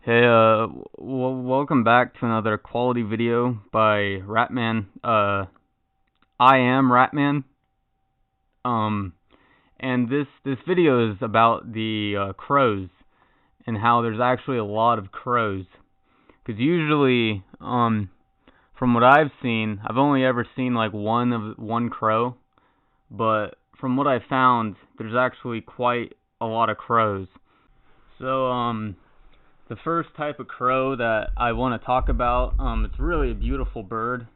Hey, welcome back to another quality video by Ratman. I am Ratman. Um, and this video is about the crows and how there's actually a lot of crows. Because usually, from what I've seen, I've only ever seen like one crow, but from what I found, there's actually quite a lot of crows. So, the first type of crow that I want to talk about, it's really a beautiful bird.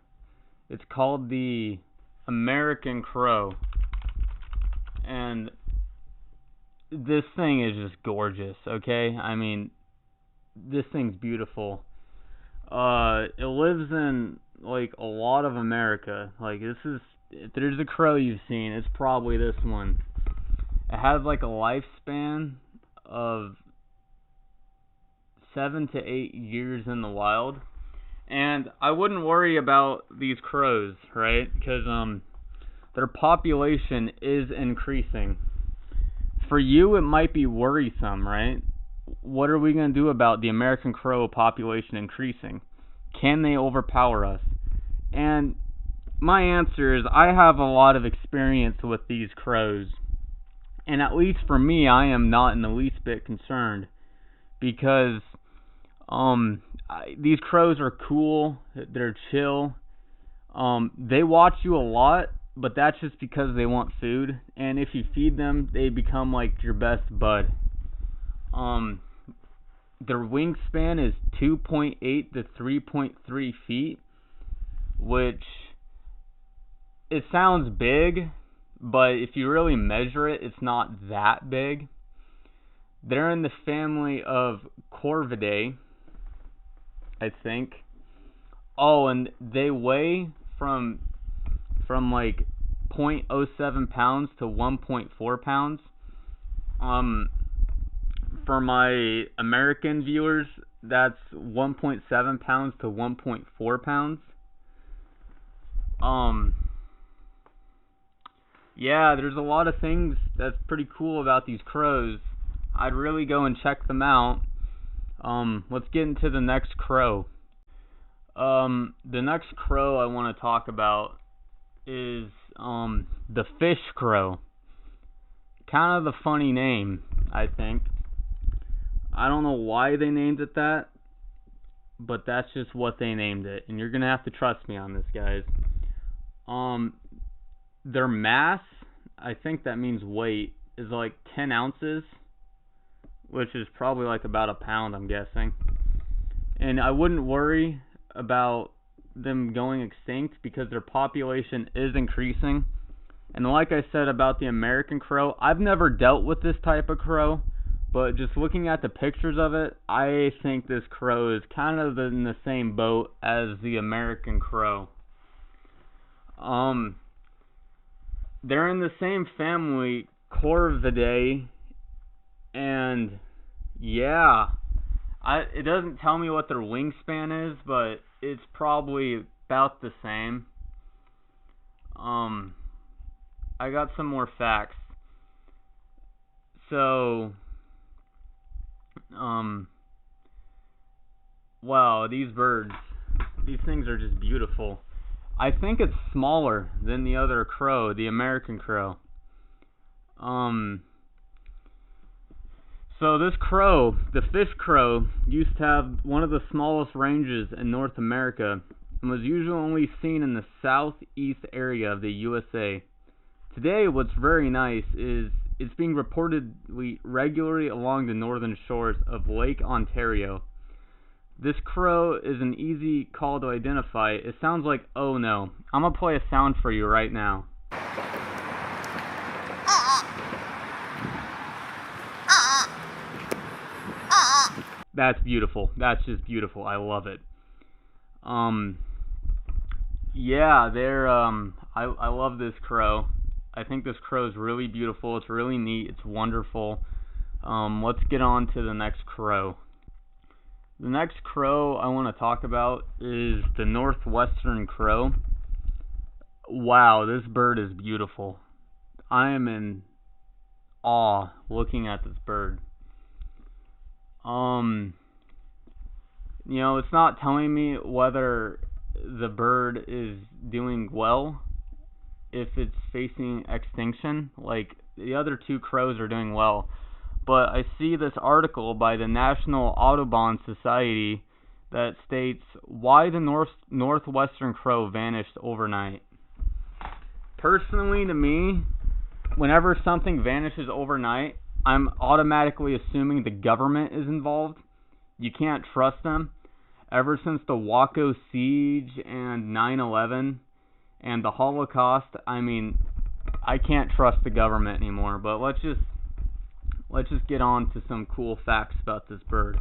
It's called the American crow. And this thing is just gorgeous, okay? I mean, this thing's beautiful. It lives in, like, a lot of America. Like, if there's a crow you've seen, it's probably this one. It has, like, a lifespan of 7 to 8 years in the wild. And I wouldn't worry about these crows, right? Because their population is increasing. For you, it might be worrisome, right? What are we going to do about the American crow population increasing? Can they overpower us? And my answer is I have a lot of experience with these crows. And at least for me, I am not in the least bit concerned. Because these crows are cool. They're chill. They watch you a lot, but that's just because they want food. And if you feed them, they become like your best bud. Their wingspan is 2.8 to 3.3 feet, which it sounds big, but if you really measure it, it's not that big. They're in the family of Corvidae, I think. Oh, and they weigh from like 0.07 pounds to 1.4 pounds. For my American viewers, that's 1.7 pounds to 1.4 pounds. Yeah, there's a lot of things that's pretty cool about these crows. I'd really go and check them out. Let's get into the next crow. The next crow I want to talk about is the fish crow. Kind of a funny name, I think. I don't know why they named it that, but that's just what they named it, and you're gonna have to trust me on this, guys. Their mass, I think that means weight, is like 10 ounces, which is probably like about a pound, I'm guessing. And I wouldn't worry about them going extinct because their population is increasing. And like I said about the American crow, I've never dealt with this type of crow, but just looking at the pictures of it, I think this crow is kind of in the same boat as the American crow. They're in the same family, Corvidae, and yeah, it doesn't tell me what their wingspan is, but it's probably about the same. I got some more facts. So, wow, these birds, these things are just beautiful. I think it's smaller than the other crow, the American crow. So this crow, the fish crow, used to have one of the smallest ranges in North America and was usually only seen in the southeast area of the USA. Today, what's very nice is it's being reportedly regularly along the northern shores of Lake Ontario. This crow is an easy call to identify. It sounds like "oh no." I'm gonna play a sound for you right now. That's beautiful. That's just beautiful. I love it. Yeah, I love this crow. I think this crow is really beautiful. It's really neat. It's wonderful. Let's get on to the next crow. The next crow I want to talk about is the Northwestern crow. Wow, this bird is beautiful. I am in awe looking at this bird. You know, it's not telling me whether the bird is doing well if it's facing extinction. Like, the other two crows are doing well. But I see this article by the National Audubon Society that states why the Northwestern crow vanished overnight. Personally, to me, whenever something vanishes overnight, I'm automatically assuming the government is involved. You can't trust them. Ever since the Waco siege and 9/11 and the Holocaust, I mean, I can't trust the government anymore. But let's just get on to some cool facts about this bird.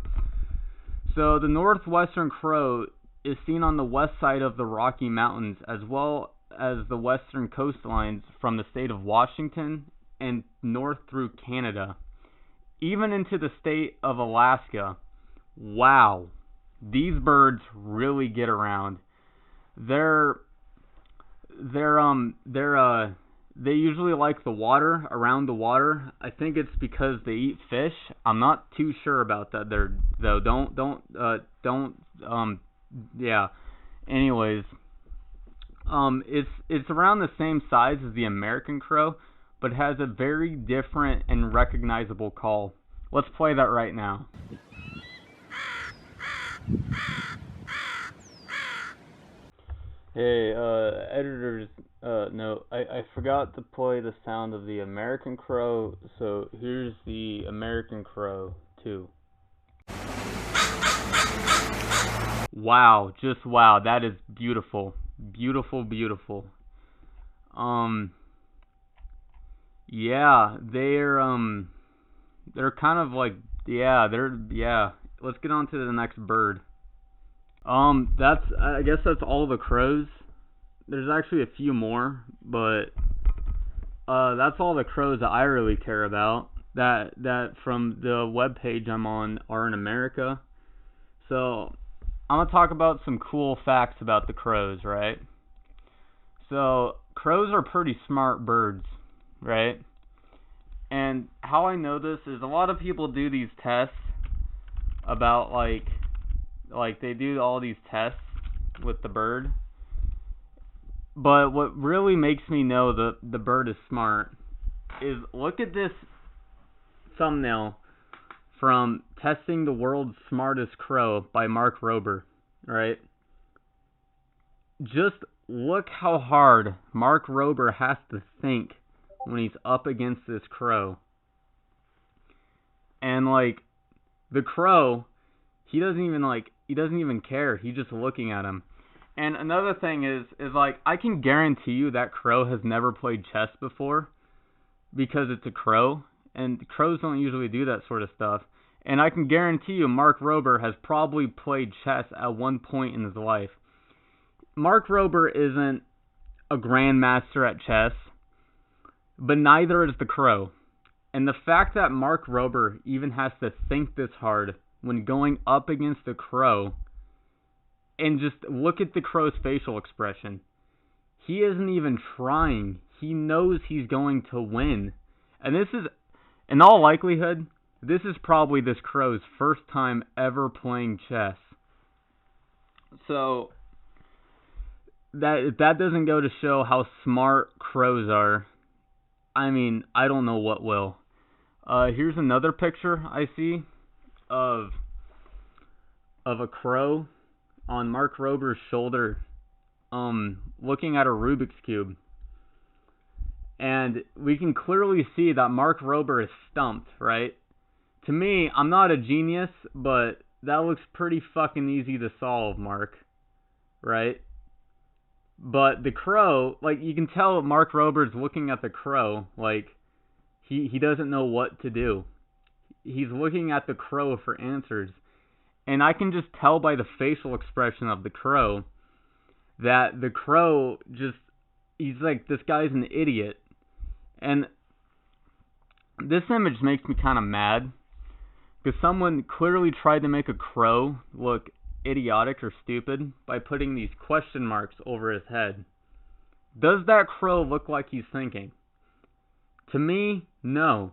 So the Northwestern crow is seen on the west side of the Rocky Mountains, as well as the western coastlines from the state of Washington and north through Canada, even into the state of Alaska. Wow, these birds really get around. They're they usually like the water, around the water. I think it's because they eat fish. I'm not too sure about that. Yeah. Anyways, it's around the same size as the American crow, but has a very different and recognizable call. Let's play that right now. Hey, editor's note. I forgot to play the sound of the American crow, so here's the American crow too. Wow, just wow, that is beautiful. Beautiful, beautiful. Yeah, they're kind of like, yeah. Let's get on to the next bird. I guess that's all the crows. There's actually a few more, but that's all the crows that I really care about. That from the webpage I'm on are in America. So I'm gonna talk about some cool facts about the crows, right? So crows are pretty smart birds, right? And how I know this is a lot of people do these tests about like they do all these tests with the bird. But what really makes me know that the bird is smart is look at this thumbnail from Testing the World's Smartest Crow by Mark Rober, right? Just look how hard Mark Rober has to think when he's up against this crow. And like the crow, he doesn't even care. He's just looking at him. And another thing is like, I can guarantee you that crow has never played chess before, because it's a crow, and crows don't usually do that sort of stuff. And I can guarantee you Mark Rober has probably played chess at one point in his life. Mark Rober isn't a grandmaster at chess, but neither is the crow. And the fact that Mark Rober even has to think this hard when going up against a crow, and just look at the crow's facial expression. He isn't even trying. He knows he's going to win. And this is, in all likelihood, this is probably this crow's first time ever playing chess. So, if that doesn't go to show how smart crows are, I mean, I don't know what will. Here's another picture I see of a crow on Mark Rober's shoulder, looking at a Rubik's Cube. And we can clearly see that Mark Rober is stumped, right? To me, I'm not a genius, but that looks pretty fucking easy to solve, Mark. Right? But the crow, like, you can tell Mark Rober's looking at the crow, like, he doesn't know what to do. He's looking at the crow for answers. And I can just tell by the facial expression of the crow that the crow just, he's like, this guy's an idiot. And this image makes me kind of mad, because someone clearly tried to make a crow look idiotic or stupid by putting these question marks over his head. Does that crow look like he's thinking? To me, no.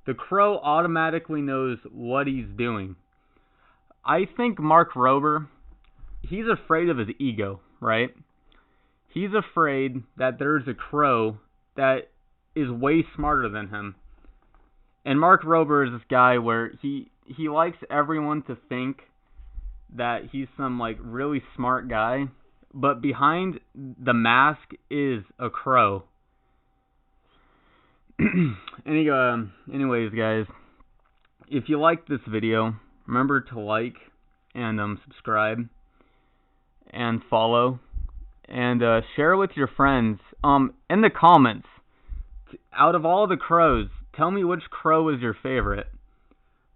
The crow automatically knows what he's doing. I think Mark Rober, he's afraid of his ego, right? He's afraid that there's a crow that is way smarter than him. And Mark Rober is this guy where he likes everyone to think that he's some like really smart guy, but behind the mask is a crow. Anyways, guys, if you liked this video, remember to like and subscribe and follow and share with your friends. In the comments, out of all the crows, tell me which crow is your favorite.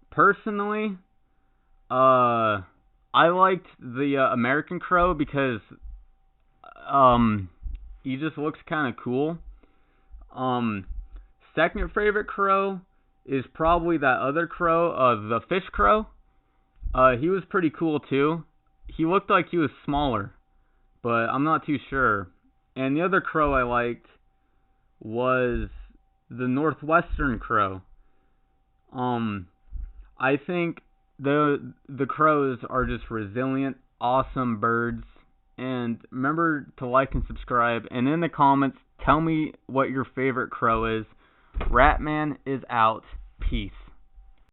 Personally, I liked the American crow because he just looks kind of cool. Second favorite crow is probably that other crow, the fish crow. He was pretty cool too. He looked like he was smaller, but I'm not too sure. And the other crow I liked was the Northwestern crow. I think the crows are just resilient, awesome birds. And remember to like and subscribe. And in the comments, tell me what your favorite crow is. Ratman is out. Peace.